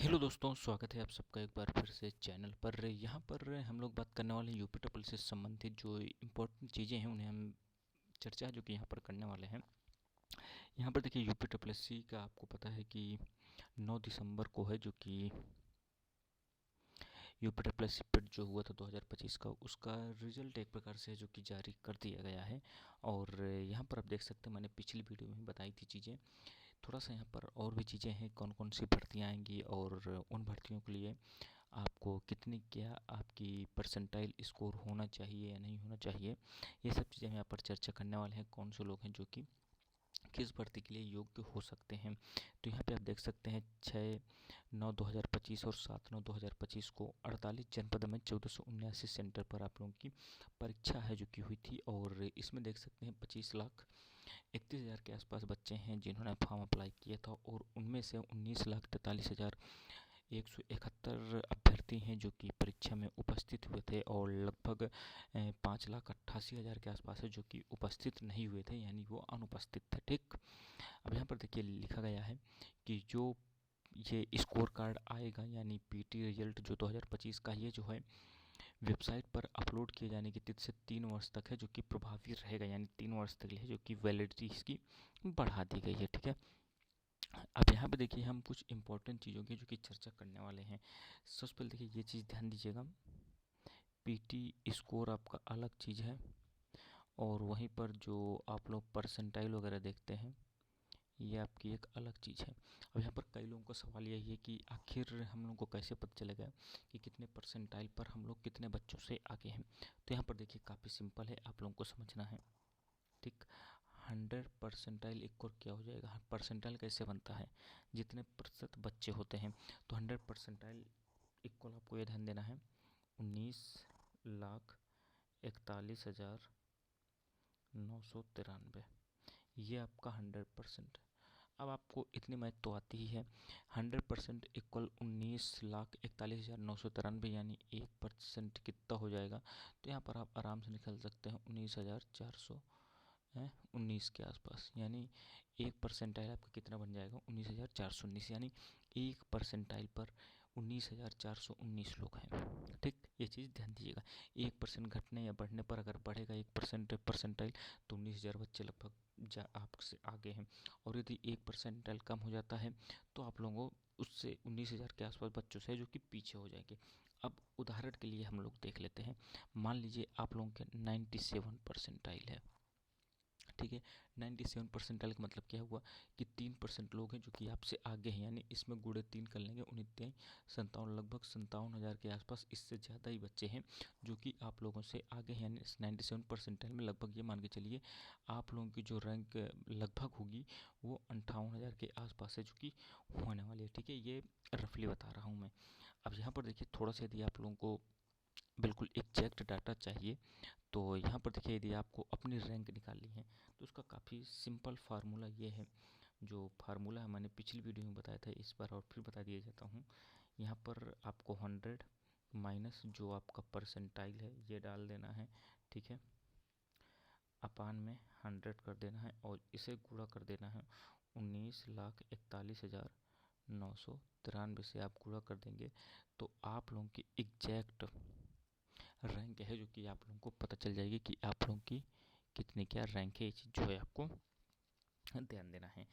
Hello दोस्तों, स्वागत है आप सबका एक बार फिर से चैनल पर। यहाँ पर हम लोग बात करने वाले हैं यूपी ट्रिपल से संबंधित जो इम्पोर्टेंट चीज़ें हैं उन्हें हम चर्चा जो कि यहाँ पर करने वाले हैं। यहाँ पर देखिए यूपी ट्रिपल एस सी का आपको पता है कि 9 दिसंबर को है, जो कि यूपी ट्रिपल एस सी पिट जो हुआ था 2025 का, उसका रिजल्ट एक प्रकार से है जो कि जारी कर दिया गया है। और यहाँ पर आप देख सकते हैं, मैंने पिछली वीडियो में बताई थी चीज़ें। थोड़ा सा यहाँ पर और भी चीज़ें हैं, कौन कौन सी भर्तियाँ आएंगी और उन भर्तियों के लिए आपको कितनी क्या आपकी परसेंटाइल स्कोर होना चाहिए या नहीं होना चाहिए, ये सब चीज़ें हम यहाँ पर चर्चा करने वाले हैं। कौन से लोग हैं जो कि किस भर्ती के लिए योग्य हो सकते हैं। तो यहाँ पे आप देख सकते हैं 6/9/2025 और 7/9/2025 को 48 जनपद में 1479 सेंटर पर आप लोगों की परीक्षा है जो कि हुई थी। और इसमें देख सकते हैं 25,31,000 के आसपास बच्चे हैं जिन्होंने फॉर्म अप्लाई किया था, और उनमें से 19,43,171 अभ्यर्थी हैं जो कि परीक्षा में उपस्थित हुए थे, और लगभग 5,88,000 के आसपास है जो कि उपस्थित नहीं हुए थे, यानी वो अनुपस्थित थे। ठीक, अब यहाँ पर देखिए लिखा गया है कि जो ये स्कोर कार्ड आएगा, यानी पीटी रिजल्ट जो 2025 का, ये जो है वेबसाइट पर अपलोड किए जाने की तिथि से 3 वर्ष तक है जो कि प्रभावी रहेगा, यानी 3 वर्ष तक है जो कि वैलिडिटी इसकी बढ़ा दी गई है। ठीक है, अब यहाँ पे देखिए हम कुछ इंपॉर्टेंट चीज़ों की जो कि चर्चा करने वाले हैं। सबसे पहले देखिए ये चीज़ ध्यान दीजिएगा, पीटी स्कोर आपका अलग चीज़ है, और वहीं पर जो आप लोग परसेंटाइल वगैरह देखते हैं ये आपकी एक अलग चीज़ है। अब यहाँ पर कई लोगों का सवाल यही है कि आखिर हम लोग को कैसे पता चलेगा कि कितने परसेंटाइल पर हम लोग कितने बच्चों से आगे हैं। तो यहाँ पर देखिए काफ़ी सिंपल है, आप लोगों को समझना है। ठीक, 100 परसेंटाइल इक्वल क्या हो जाएगा, परसेंटाइल कैसे बनता है, जितने प्रतिशत बच्चे होते हैं। तो 100 परसेंटाइल इक्वल आपको ये ध्यान देना है 19,41,993, ये आपका 100%। अब आपको इतनी मैथ तो आती ही है। 100% इक्वल 19,41,993, यानी 1% कितना हो जाएगा। तो यहाँ पर आप आराम से निकल सकते हैं 19,400 है, 19 के आसपास, यानी 1 परसेंटाइल आपका कितना बन जाएगा 19,419, यानी 1 परसेंटाइल पर 19,419 लोग हैं। ठीक, ये चीज़ ध्यान दीजिएगा। 1% घटने या बढ़ने पर अगर बढ़ेगा 1 परसेंटाइल तो 19,000 बच्चे लगभग आपसे आगे हैं, और यदि 1 परसेंटाइल कम हो जाता है तो आप लोगों को उससे 19,000 के आसपास बच्चों से जो कि पीछे हो जाएंगे। अब उदाहरण के लिए हम लोग देख लेते हैं, मान लीजिए आप लोगों के 97 परसेंटाइल है। ठीक है, 97 परसेंटाइल का मतलब क्या हुआ कि 3% लोग हैं जो कि आपसे आगे हैं, यानी इसमें गुणे 3 कर लेंगे 19,57, लगभग 57,000 के आसपास, इससे ज़्यादा ही बच्चे हैं जो कि आप लोगों से आगे हैं। यानी 97 परसेंटाइल में लगभग ये मान के चलिए आप लोगों की जो रैंक लगभग होगी वो 58,000 के आसपास है जो कि होने वाली है। ठीक है, ये रफली बता रहा हूँ मैं। अब यहाँ पर देखिए थोड़ा सा यदि आप लोगों को बिल्कुल एग्जैक्ट डाटा चाहिए, तो यहाँ पर देखिए यदि आपको अपनी रैंक निकालनी है तो उसका काफ़ी सिंपल फार्मूला ये है। जो फार्मूला है मैंने पिछली वीडियो में बताया था, इस बार और फिर बता दिया जाता हूँ। यहाँ पर आपको 100 माइनस जो आपका परसेंटाइल है ये डाल देना है। ठीक है, अपान में 100 कर देना है, और इसे गुणा कर देना है 19,41,993 से। आप गुणा कर देंगे तो आप लोगों की एग्जैक्ट रैंक है जो कि आप लोगों को पता चल जाएगी कि आप लोगों की कितनी क्या रैंक है। ये चीज़ जो है आपको ध्यान देना है।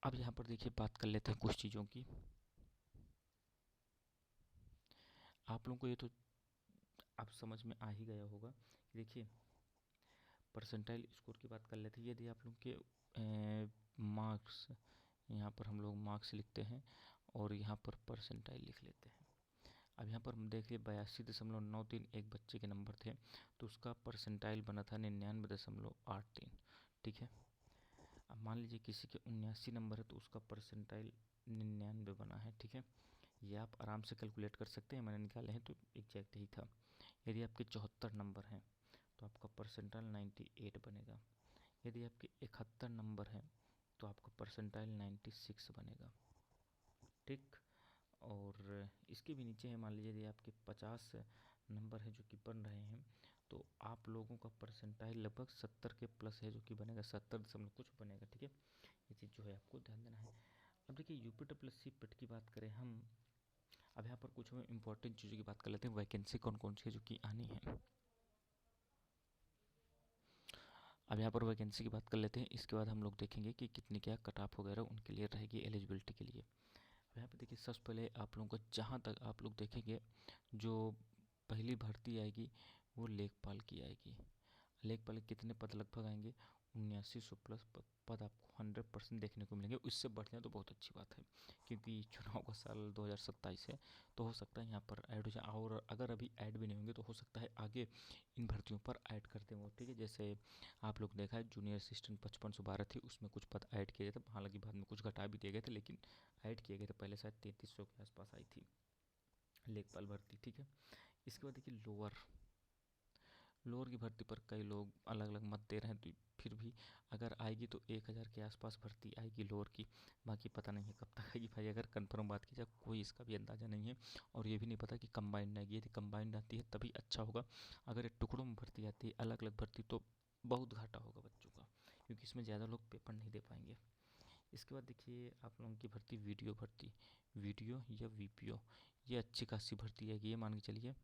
अब यहाँ पर देखिए बात कर लेते हैं कुछ चीज़ों की। आप लोगों को ये तो आप समझ में आ ही गया होगा कि देखिए परसेंटाइल स्कोर की बात कर लेते हैं। यदि आप लोगों के मार्क्स, यहाँ पर हम लोग मार्क्स लिखते हैं और यहाँ पर परसेंटाइल लिख लेते हैं। अब यहाँ पर हम देखिए 82.93 बच्चे के नंबर थे, तो उसका परसेंटाइल बना था 99.83। ठीक है, अब मान लीजिए किसी के 79 नंबर है तो उसका परसेंटाइल 99 बना है। ठीक है, ये आप आराम से कैलकुलेट कर सकते हैं, मैंने निकाले हैं तो एग्जैक्ट ही था। यदि आपके 74 नंबर हैं तो आपका परसेंटाइल 98 बनेगा। यदि आपके 71 नंबर हैं तो आपका परसेंटाइल 96 बनेगा। ठीक, और इसके भी नीचे है, मान लीजिए यदि आपके 50 नंबर है जो कि बन रहे हैं तो आप लोगों का परसेंटाइल लगभग 70 के प्लस है जो कि बनेगा 70 कुछ बनेगा। ठीक है, ये चीज़ जो है आपको ध्यान देना है। अब देखिए यूपी डब्ल्यू सी पिट की बात करें हम अब यहाँ पर कुछ हम इम्पोर्टेंट चीज़ों की बात कर लेते हैं, वैकेंसी कौन कौन सी है जो कि आनी है। अब यहाँ पर वैकेंसी की बात कर लेते हैं, इसके बाद हम लोग देखेंगे कि कितनी क्या कट ऑफ वगैरह उनके लिए रहेगी एलिजिबिलिटी के लिए। अब यहाँ पे देखिए सबसे पहले आप लोगों को जहाँ तक आप लोग देखेंगे जो पहली भर्ती आएगी वो लेखपाल की आएगी। लेखपाल के कितने पद लगभग आएंगे, 7900 प्लस पद आपको 100% देखने को मिलेंगे। उससे बढ़ जाए तो बहुत अच्छी बात है, क्योंकि चुनाव का साल 2027 है, तो हो सकता है यहाँ पर ऐड हो जाए, और अगर अभी ऐड भी नहीं होंगे तो हो सकता है आगे इन भर्तियों पर ऐड करते हो। ठीक है, जैसे आप लोग देखा है जूनियर असिस्टेंट 5512 थी, उसमें कुछ पद ऐड किए गए थे, हालांकि बाद में कुछ घटा भी दिए गए थे, लेकिन ऐड किए गए थे। पहले शायद 3300 के आसपास आई थी लेखपाल भर्ती। ठीक है, इसके बाद देखिए लोअर की भर्ती पर कई लोग अलग अलग मत दे रहे हैं, तो फिर भी अगर आएगी तो 1000 के आसपास भर्ती आएगी लोअर की। बाकी पता नहीं है कब तक आएगी भाई, अगर कंफर्म बात की जाए कोई इसका भी अंदाज़ा नहीं है। और ये भी नहीं पता कि कंबाइंड आएगी, यदि कंबाइंड आती है तभी अच्छा होगा। अगर ये टुकड़ों में भर्ती आती है अलग अलग भर्ती तो बहुत घाटा होगा बच्चों का, क्योंकि इसमें ज़्यादा लोग पेपर नहीं दे पाएंगे। इसके बाद देखिए आप लोगों की भर्ती वीडियो या वीपीओ, ये अच्छी खासी भर्ती आएगी। ये मान के चलिए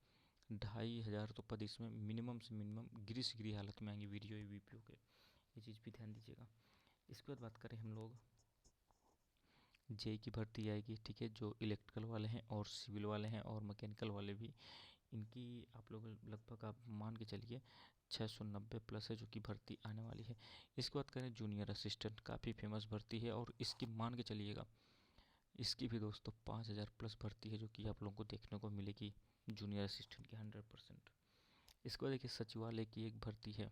2500 तो पद इसमें मिनिमम से मिनिमम गिरी से गिरी हालत में आएंगे वीडियो या वीपीओ के, ये चीज़ भी ध्यान दीजिएगा। इसके बाद बात करें हम लोग जेई की भर्ती आएगी। ठीक है, जो इलेक्ट्रिकल वाले हैं और सिविल वाले हैं और मैकेनिकल वाले भी, इनकी आप लोग लगभग आप मान के चलिए 690 प्लस है जो कि भर्ती आने वाली है। इसके बाद करें जूनियर असिस्टेंट, काफ़ी फेमस भर्ती है और इसकी मान के चलिएगा इसकी भी दोस्तों 5000 प्लस भर्ती है जो कि आप लोगों को देखने को मिलेगी जूनियर असिस्टेंट की 100%। इसके बाद देखिए सचिवालय की एक भर्ती है,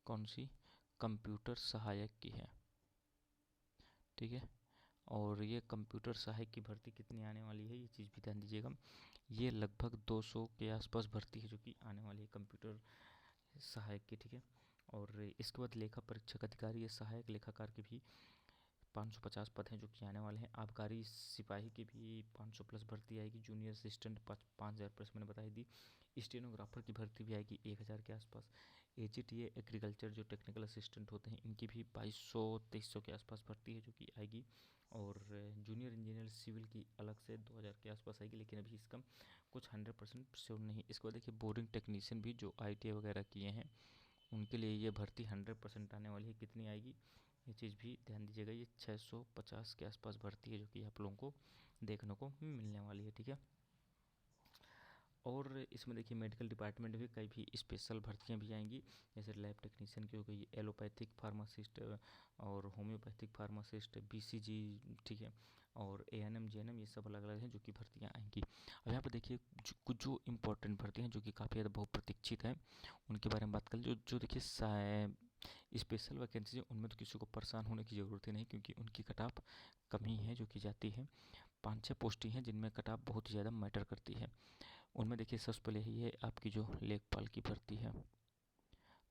कौन सी, कंप्यूटर सहायक की है। ठीक है, और ये कंप्यूटर सहायक की भर्ती कितनी आने वाली है ये चीज़ भी ध्यान दीजिएगा। ये लगभग 200 के आसपास भर्ती है जो कि आने वाली है कंप्यूटर सहायक की। ठीक है, और इसके बाद लेखा परीक्षक अधिकारी या सहायक लेखाकार की भी 550 पद हैं जो कि आने वाले हैं। आबकारी सिपाही की भी 500 प्लस भर्ती आएगी। जूनियर असिस्टेंट 5000 प्लस मैंने बताई दी। स्टेनोग्राफर की भर्ती भी आएगी 1000 के आसपास। एजीटीए एग्रीकल्चर जो टेक्निकल असिस्टेंट होते हैं इनकी भी 2200-2300 के आसपास भर्ती है जो कि आएगी। और जूनियर इंजीनियर सिविल की अलग से 2000 के आसपास आएगी, लेकिन अभी इसका कुछ 100% श्योर नहीं है। इसके बाद देखिए बोरिंग टेक्नीशियन भी जो ITI वगैरह किए हैं उनके लिए ये भर्ती 100% आने वाली है। कितनी आएगी ये चीज़ भी ध्यान दीजिएगा। ये 650 के आसपास भर्ती है जो कि आप लोगों को देखने को मिलने वाली है। ठीक है, और इसमें देखिए मेडिकल डिपार्टमेंट भी कई भी स्पेशल भर्तियां भी आएंगी, जैसे लैब टेक्नीशियन की हो गई, एलोपैथिक फार्मासिस्ट और होम्योपैथिक फार्मासिस्ट, BCG। ठीक है, और ANM JNM ये सब अलग अलग हैं जो कि भर्तियां आएंगी। अब यहाँ पर देखिए कुछ जो इम्पोर्टेंट भर्तियां हैं जो कि काफ़ी ज़्यादा बहुप्रतीक्षित हैं उनके बारे में बात कर, जो देखिए स्पेशल वैकेंसी है उनमें तो किसी को परेशान होने की ज़रूरत ही नहीं, क्योंकि उनकी कट ऑफ कम ही है जो कि जाती है। 5-6 पोस्टें हैं जिनमें कट ऑफ बहुत ज़्यादा मैटर करती है। उनमें देखिए सबसे पहले ही है आपकी जो लेखपाल की भर्ती है,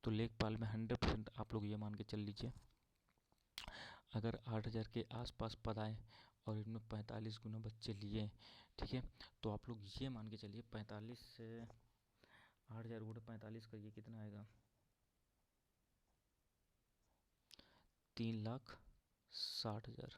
तो लेखपाल में 100% आप लोग ये मान के चल लीजिए अगर 8000 के आसपास पद आए और इनमें 45 गुना बच्चे लिए, ठीक है, तो आप लोग ये मान के चलिए 45 से 8000 गुणा 45 करिए कितना आएगा, 3,60,000,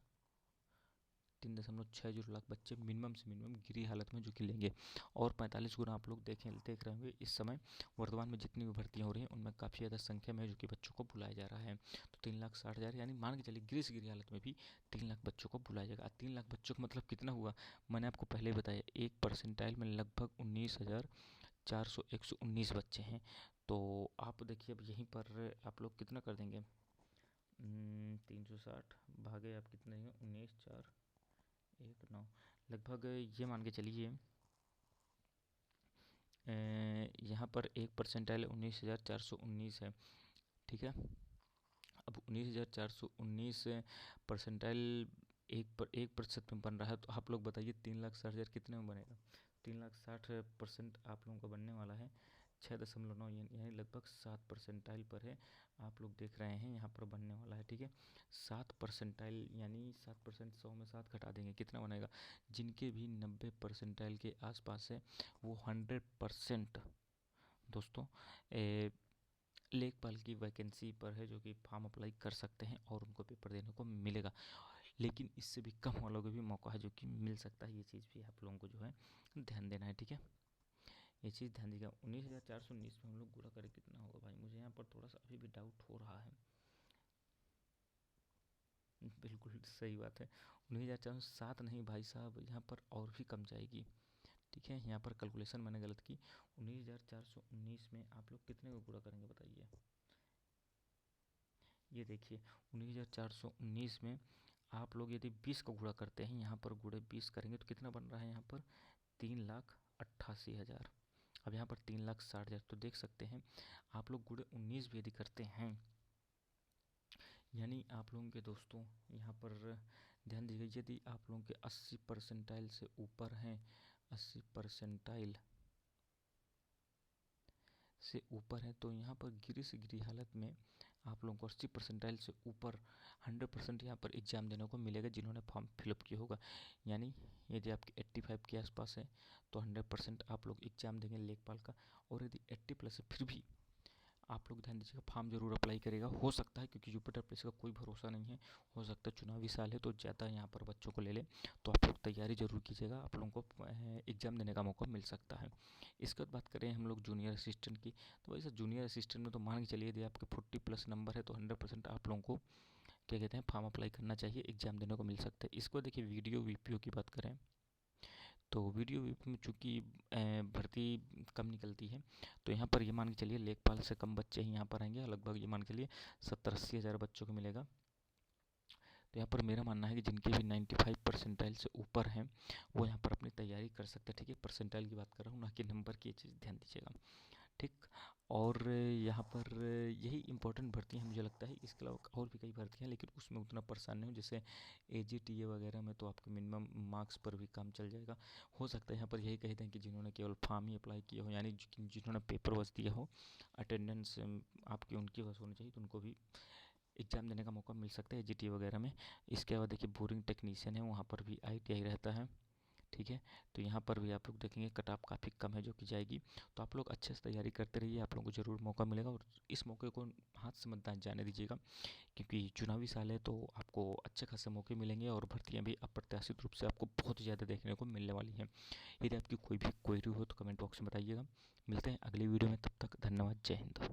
3.60 लाख बच्चे मिनिमम से मिनिमम गिरी हालत में जो कि लेंगे। और 45 गुना आप लोग देख रहे होंगे इस समय वर्तमान में जितनी भी भर्तियाँ हो रही हैं उनमें काफ़ी ज़्यादा संख्या में जो कि बच्चों को बुलाया जा रहा है। तो 3,60,000 यानी मान के चलिए गिरी से गिरी हालत में भी 3 लाख बच्चों को बुलाया जाएगा। 3 लाख बच्चों का मतलब कितना हुआ, मैंने आपको पहले ही बताया, एक परसेंटाइल में लगभग 19,419 बच्चे हैं। तो आप देखिए अब यहीं पर आप लोग कितना कर देंगे, 360 भागे आप कितने हैं, 19,419, लगभग ये मान के चलिए यहाँ पर एक परसेंटाइल 19,419 है। ठीक है, अब 19,419 परसेंटाइल 1% में बन रहा है, तो आप लोग बताइए 3,60,000 कितने में बनेगा। 3,60,000% आप लोगों का बनने वाला है 6.9, यानी लगभग 7 परसेंटाइल पर है। आप लोग देख रहे हैं यहाँ पर बनने वाला है। ठीक है, 7 परसेंटाइल यानी 7%, 100 में 7 घटा देंगे कितना बनेगा, जिनके भी 90 परसेंटाइल के आसपास है वो 100% दोस्तों लेखपाल की वैकेंसी पर है जो कि फॉर्म अप्लाई कर सकते हैं और उनको पेपर देने को मिलेगा। लेकिन इससे भी कम वालों को भी मौका है जो कि मिल सकता है। ये चीज़ भी आप लोगों को जो है ध्यान देना है, ठीक है। ये चीज़ ध्यान दीजिएगा। 19,419 में हम लोग गुणा करें कितना होगा भाई, मुझे यहाँ पर थोड़ा सा अभी भी डाउट हो रहा है। बिल्कुल सही बात है, 19,407 नहीं भाई साहब, यहाँ पर और भी कम जाएगी, ठीक है। यहाँ पर कैलकुलेशन मैंने गलत की। 19,419 में आप लोग कितने को गुणा करेंगे बताइए। ये देखिए 19,419 में आप लोग यदि 20 को गुणा करते हैं, यहाँ पर गुणे 20 करेंगे तो कितना बन रहा है यहाँ पर 3,88,000। अब यहाँ पर 3,60,000, तो देख सकते हैं आप लोग गुणे 19 भी यदि करते हैं, यानी आप लोगों के दोस्तों यहाँ पर ध्यान दीजिए, यदि आप लोगों के 80 परसेंटाइल से ऊपर हैं, 80 परसेंटाइल से ऊपर है, तो यहाँ पर गिरी से गिरी हालत में आप लोगों को 80 परसेंटाइल से ऊपर 100% यहाँ पर एग्ज़ाम देने को मिलेगा जिन्होंने फॉर्म फिलअप किया होगा। यानी यदि आपके 85 के आसपास है तो 100% आप लोग एग्ज़ाम देंगे लेखपाल का। और यदि 80 प्लस है फिर भी आप लोग ध्यान दीजिएगा, फॉर्म जरूर अप्लाई करेगा। हो सकता है, क्योंकि यूपी प्लेस का कोई भरोसा नहीं है, हो सकता है चुनावी साल है तो ज़्यादा यहाँ पर बच्चों को ले ले, तो आप लोग तैयारी जरूर कीजिएगा, आप लोगों को एग्ज़ाम देने का मौका मिल सकता है। इसके बाद बात करें हम लोग जूनियर असिस्टेंट की, तो वैसे जूनियर असिस्टेंट में तो मान के चलिए यदि आपके 40+ नंबर है तो 100% आप लोगों को क्या कहते हैं फॉर्म अप्लाई करना चाहिए, एग्ज़ाम देने को मिल सकता है। इसको देखिए वीडियो वीपीओ की बात करें तो वीडियो वीपीओ में चूँकि भर्ती कम निकलती है, तो यहाँ पर ये मान के चलिए लेखपाल से कम बच्चे ही यहाँ पर आएंगे, लगभग ये मान के चलिए 70-80 हज़ार बच्चों को मिलेगा। तो यहाँ पर मेरा मानना है कि जिनके भी 95 परसेंटाइल से ऊपर हैं वो यहाँ पर अपनी तैयारी कर सकते हैं, ठीक है। परसेंटाइल की बात कर रहा हूँ, ना कि नंबर की, ये चीज़ ध्यान दीजिएगा, ठीक। और यहाँ पर यही इंपॉर्टेंट भर्ती है मुझे लगता है। इसके अलावा और भी कई भर्तियाँ हैं लेकिन उसमें उतना परेशान नहीं हूँ, जैसे AGTA वगैरह में तो आपके मिनिमम मार्क्स पर भी काम चल जाएगा। हो सकता है यहाँ पर यही कहते हैं कि जिन्होंने केवल फॉर्म ही अप्लाई किया हो, यानी जिन्होंने पेपर बस दिया हो, अटेंडेंस आपकी उनकी बस होनी चाहिए, तो उनको भी एग्ज़ाम देने का मौका मिल सकता है AGTA वगैरह में। इसके बाद देखिए बोरिंग टेक्नीशियन है, वहाँ पर भी ITI रहता है, ठीक है। तो यहाँ पर भी आप लोग देखेंगे कट ऑफ काफ़ी कम है जो कि जाएगी, तो आप लोग अच्छे से तैयारी करते रहिए, आप लोगों को ज़रूर मौका मिलेगा। और इस मौके को हाथ से मत जाने दीजिएगा, क्योंकि चुनावी साल है तो आपको अच्छे खासे मौके मिलेंगे और भर्तियाँ भी अप्रत्याशित रूप से आपको बहुत ज़्यादा देखने को मिलने वाली हैं। यदि आपकी कोई भी क्वेरी हो तो कमेंट बॉक्स में बताइएगा। मिलते हैं अगली वीडियो में, तब तक धन्यवाद, जय हिंद।